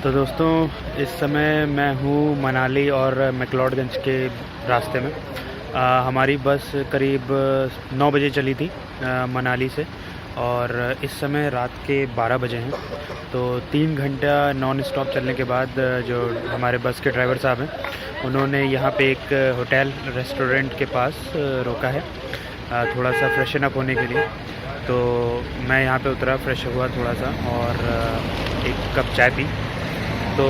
तो दोस्तों, इस समय मैं हूँ मनाली और मैक्लोडगंज के रास्ते में। हमारी बस करीब 9 बजे चली थी मनाली से, और इस समय रात के 12 बजे हैं। तो 3 घंटा नॉन स्टॉप चलने के बाद जो हमारे बस के ड्राइवर साहब हैं, उन्होंने यहाँ पे एक होटल रेस्टोरेंट के पास रोका है थोड़ा सा फ्रेशन अप होने के लिए। तो मैं यहाँ पे उतरा, फ्रेश हुआ थोड़ा सा और एक कप चाय पी। तो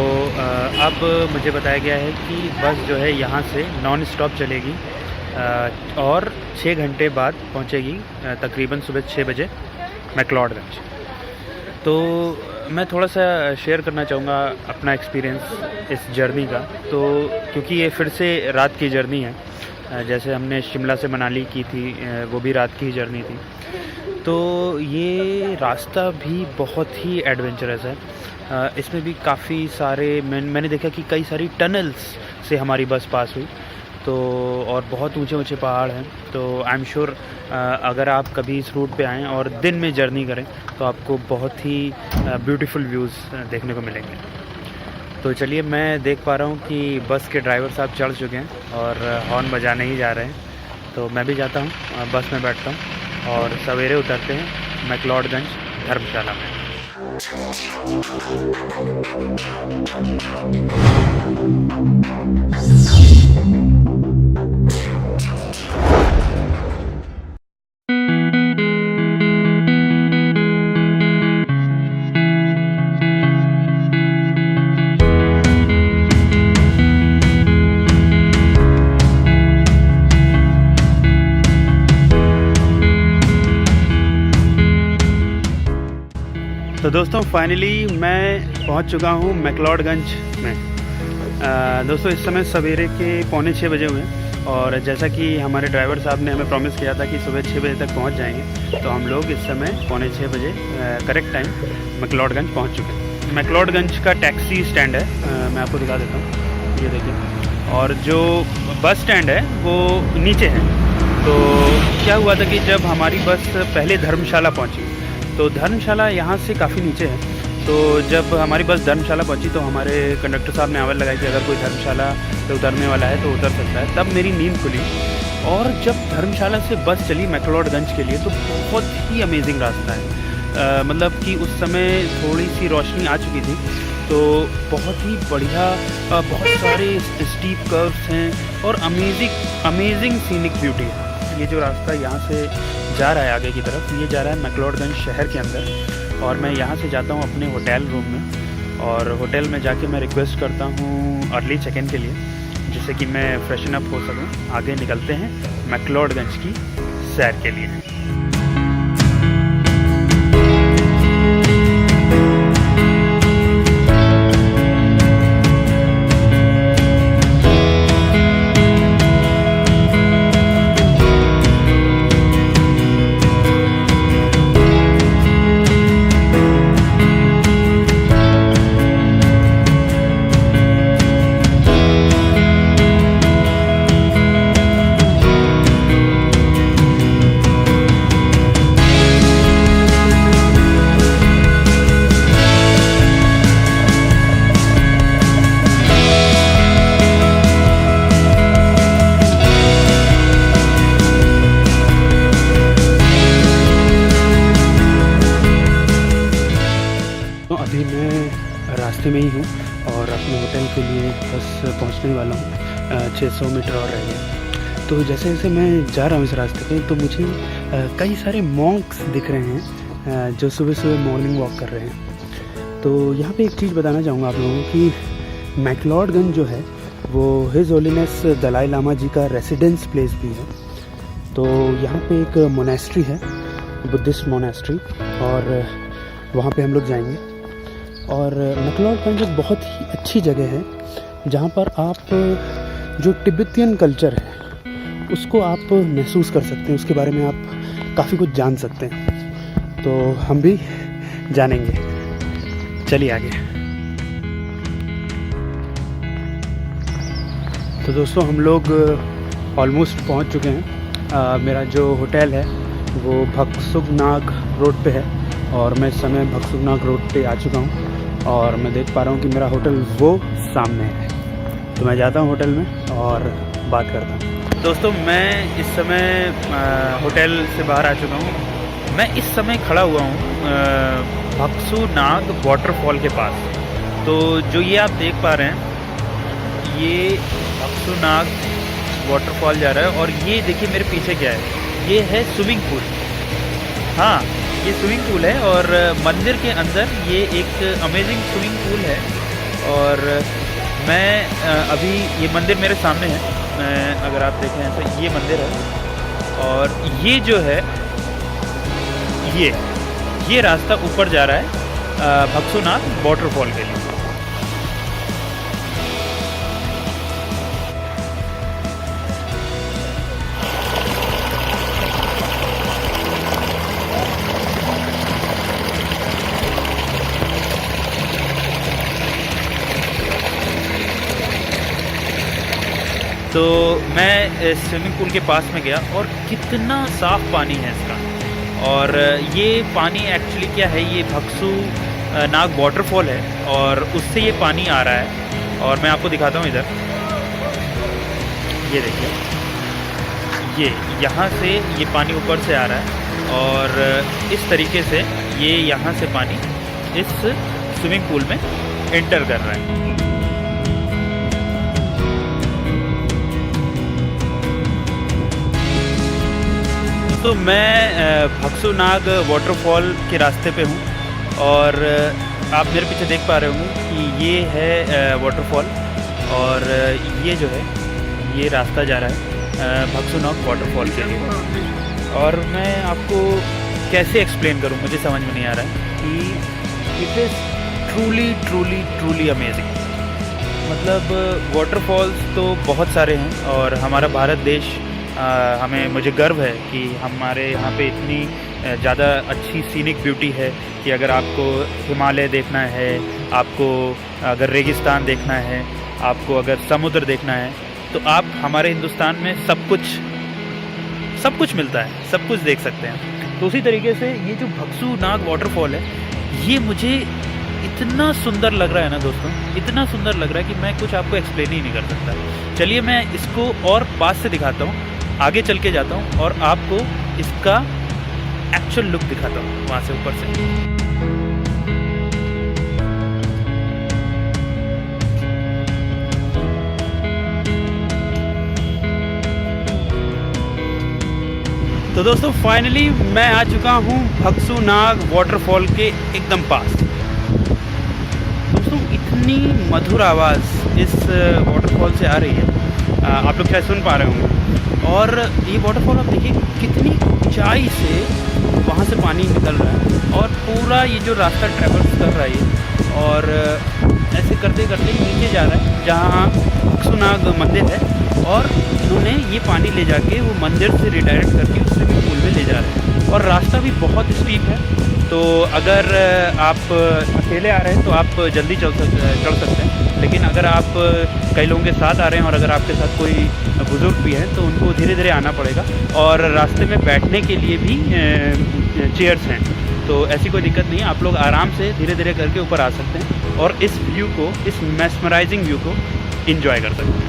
अब मुझे बताया गया है कि बस जो है यहाँ से नॉन स्टॉप चलेगी और 6 घंटे बाद पहुँचेगी तकरीबन सुबह 6 बजे मैक्लोडगंज। तो मैं थोड़ा सा शेयर करना चाहूँगा अपना एक्सपीरियंस इस जर्नी का। तो क्योंकि ये फिर से रात की जर्नी है, जैसे हमने शिमला से मनाली की थी वो भी रात की ही जर्नी थी। तो ये रास्ता भी बहुत ही एडवेंचरस है। इसमें भी काफ़ी सारे मैंने देखा कि कई सारी टनल्स से हमारी बस पास हुई। तो और बहुत ऊंचे ऊंचे पहाड़ हैं। तो आई एम श्योर अगर आप कभी इस रूट पे आएँ और दिन में जर्नी करें तो आपको बहुत ही ब्यूटीफुल व्यूज़ देखने को मिलेंगे। तो चलिए, मैं देख पा रहा हूँ कि बस के ड्राइवर साहब चढ़ चुके हैं और हॉर्न बजाने ही जा रहे हैं। तो मैं भी जाता हूँ, बस में बैठता हूँ और सवेरे उतरते हैं मैक्लोडगंज धर्मशाला में। तो दोस्तों, फाइनली मैं पहुंच चुका हूं मैक्लोडगंज में। दोस्तों, इस समय सवेरे के 5:45 बजे हुए हैं और जैसा कि हमारे ड्राइवर साहब ने हमें प्रॉमिस किया था कि सुबह 6 बजे तक पहुंच जाएंगे, तो हम लोग इस समय 5:45 बजे करेक्ट टाइम मैक्लोडगंज पहुंच चुके हैं। मैक्लोडगंज का टैक्सी स्टैंड है, मैं आपको दिखा देता हूँ, ये देखिए। और जो बस स्टैंड है वो नीचे है। तो क्या हुआ था कि जब हमारी बस पहले धर्मशाला पहुँची, तो धर्मशाला यहाँ से काफ़ी नीचे है। तो जब हमारी बस धर्मशाला पहुँची तो हमारे कंडक्टर साहब ने आवाज़ लगाई कि अगर कोई धर्मशाला से उतरने वाला है तो उतर सकता है। तब मेरी नींद खुली और जब धर्मशाला से बस चली मैक्लोडगंज के लिए तो बहुत ही अमेजिंग रास्ता है। मतलब कि उस समय थोड़ी सी रोशनी आ चुकी थी, तो बहुत ही बढ़िया, बहुत सारे स्टीप कर्व्स हैं और अमेजिंग सीनिक ब्यूटी है। ये जो रास्ता यहाँ से जा रहा है आगे की तरफ, ये जा रहा है मैक्लोडगंज शहर के अंदर, और मैं यहाँ से जाता हूँ अपने होटल रूम में। और होटल में जाके मैं रिक्वेस्ट करता हूँ अर्ली चेक इन के लिए, जिससे कि मैं फ्रेशन अप हो सकूँ। आगे निकलते हैं मैक्लोडगंज की सैर के लिए। अभी मैं रास्ते में ही हूँ और अपने होटल के लिए बस पहुँचने वाला हूँ। 600 मीटर और रह गया। तो जैसे जैसे मैं जा रहा हूँ इस रास्ते पे, तो मुझे कई सारे मॉन्क्स दिख रहे हैं जो सुबह सुबह मॉर्निंग वॉक कर रहे हैं। तो यहाँ पे एक चीज़ बताना चाहूँगा आप लोगों को कि मैक्लोडगंज जो है वो हिज होलीनेस दलाई लामा जी का रेसिडेंस प्लेस भी है। तो यहाँ पे एक मोनेस्ट्री है, बुद्धिस्ट मोनेस्ट्री, और वहाँ पे हम लोग जाएंगे। और मैक्लोडगंज एक बहुत ही अच्छी जगह है जहाँ पर आप जो तिब्बतियन कल्चर है उसको आप महसूस कर सकते हैं, उसके बारे में आप काफ़ी कुछ जान सकते हैं। तो हम भी जानेंगे, चलिए आगे। तो दोस्तों, हम लोग ऑलमोस्ट पहुँच चुके हैं। मेरा जो होटल है वो भक्सुगनाग रोड पे है और मैं इस समय भक्सुगनाग रोड पे आ चुका हूँ। और मैं देख पा रहा हूँ कि मेरा होटल वो सामने है। तो मैं जाता हूँ होटल में और बात करता हूँ। दोस्तों, मैं इस समय होटल से बाहर आ चुका हूँ। मैं इस समय खड़ा हुआ हूँ भक्सु नाग वाटरफॉल के पास। तो जो ये आप देख पा रहे हैं, ये भक्सु नाग वाटरफॉल जा रहा है। और ये देखिए मेरे पीछे क्या है, ये है स्विमिंग पूल। हाँ, ये स्विमिंग पूल है और मंदिर के अंदर ये एक अमेजिंग स्विमिंग पूल है। और मैं अभी ये मंदिर मेरे सामने है, अगर आप देखें तो ये मंदिर है। और ये जो है ये रास्ता ऊपर जा रहा है भक्सु नाग वाटरफॉल के लिए। तो मैं स्विमिंग पूल के पास में गया और कितना साफ़ पानी है इसका। और ये पानी एक्चुअली क्या है, ये भक्सु नाग वाटरफॉल है और उससे ये पानी आ रहा है। और मैं आपको दिखाता हूँ इधर, ये देखिए, ये यहाँ से ये पानी ऊपर से आ रहा है और इस तरीके से ये यहाँ से पानी इस स्विमिंग पूल में एंटर कर रहा है। तो मैं भक्सु नाग वाटरफॉल के रास्ते पे हूँ और आप मेरे पीछे देख पा रहे होंगे कि ये है वाटरफॉल। और ये जो है ये रास्ता जा रहा है भक्सु नाग वाटरफॉल के लिए। और मैं आपको कैसे एक्सप्लेन करूँ, मुझे समझ में नहीं आ रहा है कि इट इज़ ट्रूली अमेजिंग। मतलब वाटरफॉल्स तो बहुत सारे हैं और हमारा भारत देश मुझे गर्व है कि हमारे यहाँ पे इतनी ज़्यादा अच्छी सीनिक ब्यूटी है कि अगर आपको हिमालय देखना है, आपको अगर रेगिस्तान देखना है, आपको अगर समुद्र देखना है, तो आप हमारे हिंदुस्तान में सब कुछ मिलता है, सब कुछ देख सकते हैं। तो उसी तरीके से ये जो भक्सु नाग वाटरफॉल है, ये मुझे इतना सुंदर लग रहा है ना दोस्तों, इतना सुंदर लग रहा है कि मैं कुछ आपको एक्सप्लेन ही नहीं कर सकता। चलिए मैं इसको और पास से दिखाता हूँ, आगे चल के जाता हूँ और आपको इसका एक्चुअल लुक दिखाता हूँ वहाँ से ऊपर से। तो दोस्तों, फाइनली मैं आ चुका हूँ भक्सु नाग वाटरफॉल के एकदम पास। दोस्तों, इतनी मधुर आवाज़ इस वाटरफॉल से आ रही है, आप लोग शायद सुन पा रहे होंगे। और ये वाटरफॉल आप देखिए कितनी ऊंचाई से वहाँ से पानी निकल रहा है और पूरा ये जो रास्ता ट्रैवल्स कर रहा है और ऐसे करते करते नीचे जा रहा है जहाँ भक्सु नाग मंदिर है। और इन्होंने ये पानी ले जाके वो मंदिर से रिडायरेक्ट करके उस स्विमिंग पूल में ले जा रहे हैं। और रास्ता भी बहुत स्टीप है, तो अगर आप अकेले आ रहे हैं तो आप जल्दी चढ़ सकते हैं। लेकिन अगर आप कई लोगों के साथ आ रहे हैं और अगर आपके साथ कोई बुज़ुर्ग भी हैं तो उनको धीरे धीरे आना पड़ेगा। और रास्ते में बैठने के लिए भी चेयर्स हैं, तो ऐसी कोई दिक्कत नहीं है, आप लोग आराम से धीरे धीरे करके ऊपर आ सकते हैं और इस व्यू को, इस मेस्मराइजिंग व्यू को एंजॉय कर सकते हैं।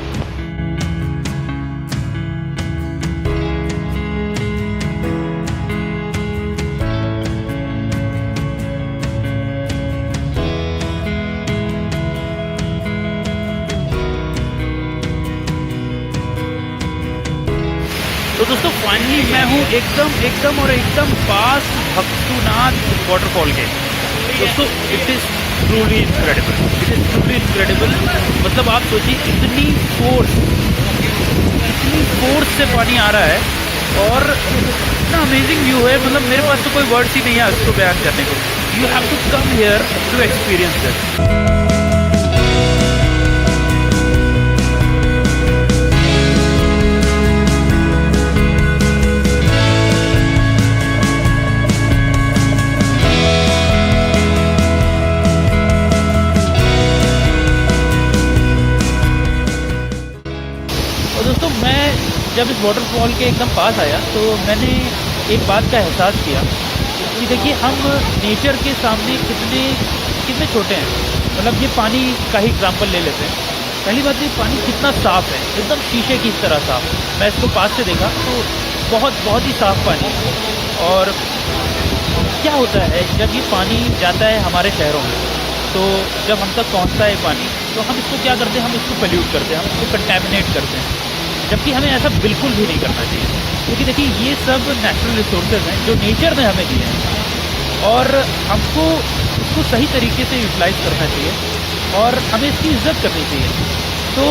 तो दोस्तों, फाइनली मैं हूँ एकदम पास भक्सु नाग वाटरफॉल के। दोस्तों, इट इज़ ट्रूली इनक्रेडिबल। मतलब आप सोचिए इतनी फोर्स से पानी आ रहा है और इतना अमेजिंग व्यू है। मतलब मेरे पास तो कोई वर्ड्स ही नहीं है उसको बयान करने को। You have to come here to experience this. दोस्तों, मैं जब इस वाटरफॉल के एकदम पास आया तो मैंने एक बात का एहसास किया कि देखिए हम नेचर के सामने कितने कितने छोटे हैं। मतलब ये पानी का ही एग्जाम्पल ले लेते हैं। पहली बात, ये पानी कितना साफ़ है, एकदम शीशे की तरह साफ़। मैं इसको पास से देखा तो बहुत ही साफ़ पानी है। और क्या होता है जब ये पानी जाता है हमारे शहरों में, तो जब हम तक पहुंचता है पानी, तो हम इसको क्या करते हैं, हम इसको पोल्यूट करते हैं, हम इसको कंटेमिनेट करते हैं। जबकि हमें ऐसा बिल्कुल भी नहीं करना चाहिए, क्योंकि देखिए ये सब नेचुरल रिसोर्सेज हैं जो नेचर ने हमें दिए हैं, और हमको इसको सही तरीके से यूटिलाइज़ करना चाहिए और हमें इसकी इज़्ज़त करनी चाहिए। तो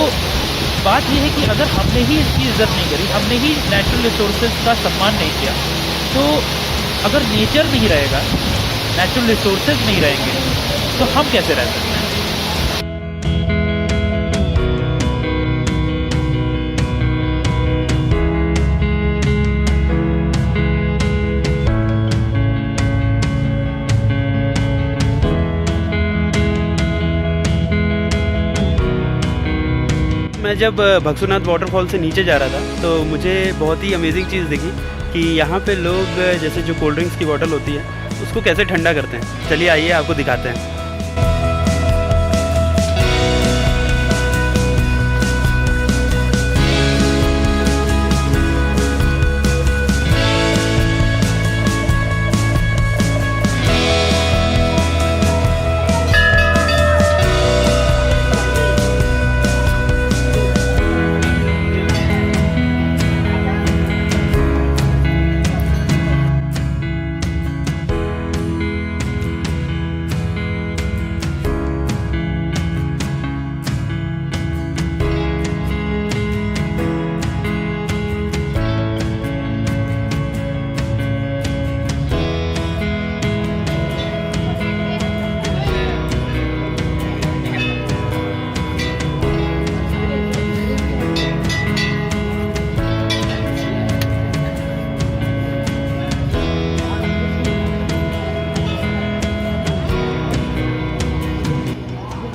बात यह है कि अगर हमने ही इसकी इज़्ज़त नहीं करी, हमने ही नेचुरल रिसोर्सेज का सम्मान नहीं किया, तो अगर नेचर नहीं रहेगा, नेचुरल रिसोर्सेज नहीं रहेंगे, तो हम कैसे रह सकते हैं। मैं जब भक्सुनाथ वाटरफॉल से नीचे जा रहा था तो मुझे बहुत ही अमेजिंग चीज़ दिखी कि यहाँ पे लोग जैसे जो कोल्ड ड्रिंक्स की बोतल होती है उसको कैसे ठंडा करते हैं। चलिए आइए आपको दिखाते हैं।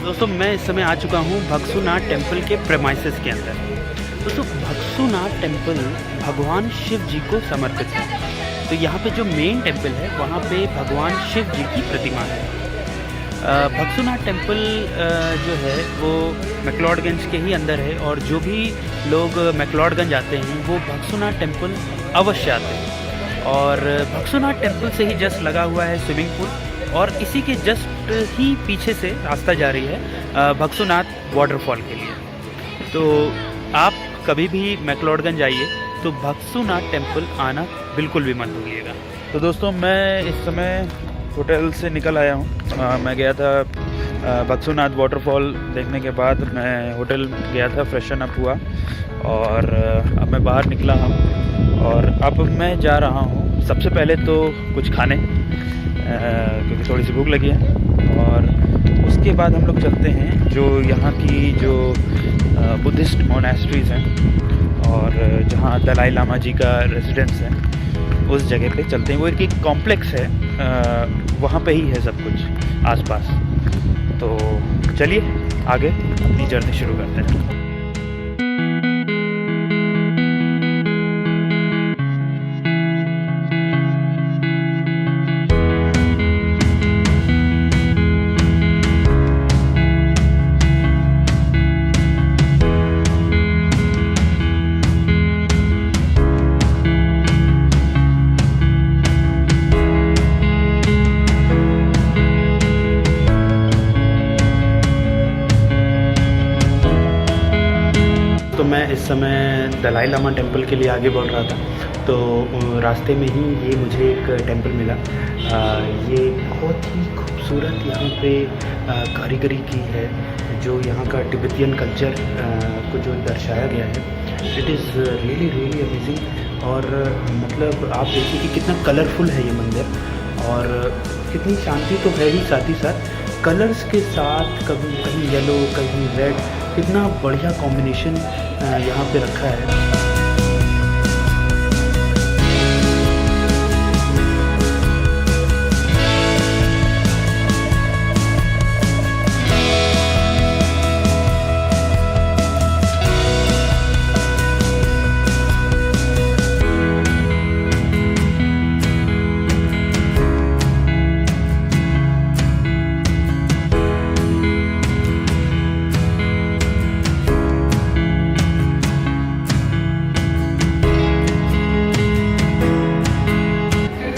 दोस्तों मैं इस समय आ चुका हूँ भक्सुनाथ टेम्पल के प्रेमाइसेस के अंदर। दोस्तों भक्सुनाथ टेम्पल भगवान शिव जी को समर्पित है। तो यहाँ पे जो मेन टेम्पल है वहाँ पे भगवान शिव जी की प्रतिमा है। भक्सुनाथ टेम्पल जो है वो मैक्लोडगंज के ही अंदर है, और जो भी लोग मैक्लोडगंज आते हैं वो भक्सुनाथ टेम्पल अवश्य आते हैं। और भक्सुनाथ टेम्पल से ही जस्ट लगा हुआ है स्विमिंग पूल, और इसी के जस्ट ही पीछे से रास्ता जा रही है भक्सुनाथ वाटरफॉल के लिए। तो आप कभी भी मैक्लोडगंज आइए तो भक्सुनाथ टेम्पल आना बिल्कुल भी मत भूलिएगा। तो दोस्तों मैं इस समय होटल से निकल आया हूँ। मैं गया था भक्सुनाथ वाटरफॉल देखने के बाद मैं होटल गया था, फ्रेशन अप हुआ, और अब मैं बाहर निकला हूँ और अब मैं जा रहा हूँ सबसे पहले तो कुछ खाने, क्योंकि थोड़ी सी भूख लगी है, और उसके बाद हम लोग चलते हैं जो यहाँ की जो बुद्धिस्ट मोनास्ट्रीज़ हैं और जहाँ दलाई लामा जी का रेजिडेंस है उस जगह पे चलते हैं। वो एक कॉम्प्लेक्स है, वहाँ पे ही है सब कुछ आसपास। तो चलिए आगे अपनी जर्नी शुरू करते हैं। तो मैं इस समय दलाई लामा टेम्पल के लिए आगे बढ़ रहा था, तो रास्ते में ही ये मुझे एक टेम्पल मिला। ये बहुत ही खूबसूरत यहाँ पे कारीगरी की है, जो यहाँ का तिब्बतियन कल्चर को जो दर्शाया गया है। It is really really amazing. और मतलब आप देखिए कि कितना कलरफुल है ये मंदिर, और कितनी शांति तो है ही, साथ ही साथ कलर्स के साथ कभी कहीं येलो कहीं रेड, कितना बढ़िया कॉम्बिनेशन यहाँ पे रखा है।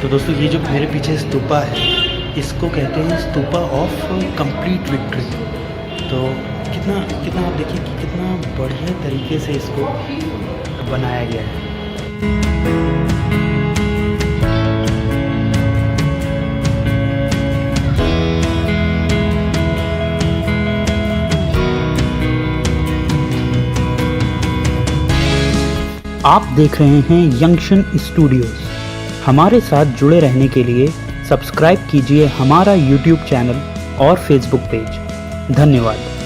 तो दोस्तों ये जो मेरे पीछे स्तूपा है इसको कहते हैं स्तूपा ऑफ कंप्लीट विक्ट्री। तो कितना कितना आप देखिए कि कितना बढ़िया तरीके से इसको बनाया गया है। आप देख रहे हैं यंगशन स्टूडियोज। हमारे साथ जुड़े रहने के लिए सब्सक्राइब कीजिए हमारा यूट्यूब चैनल और फेसबुक पेज। धन्यवाद।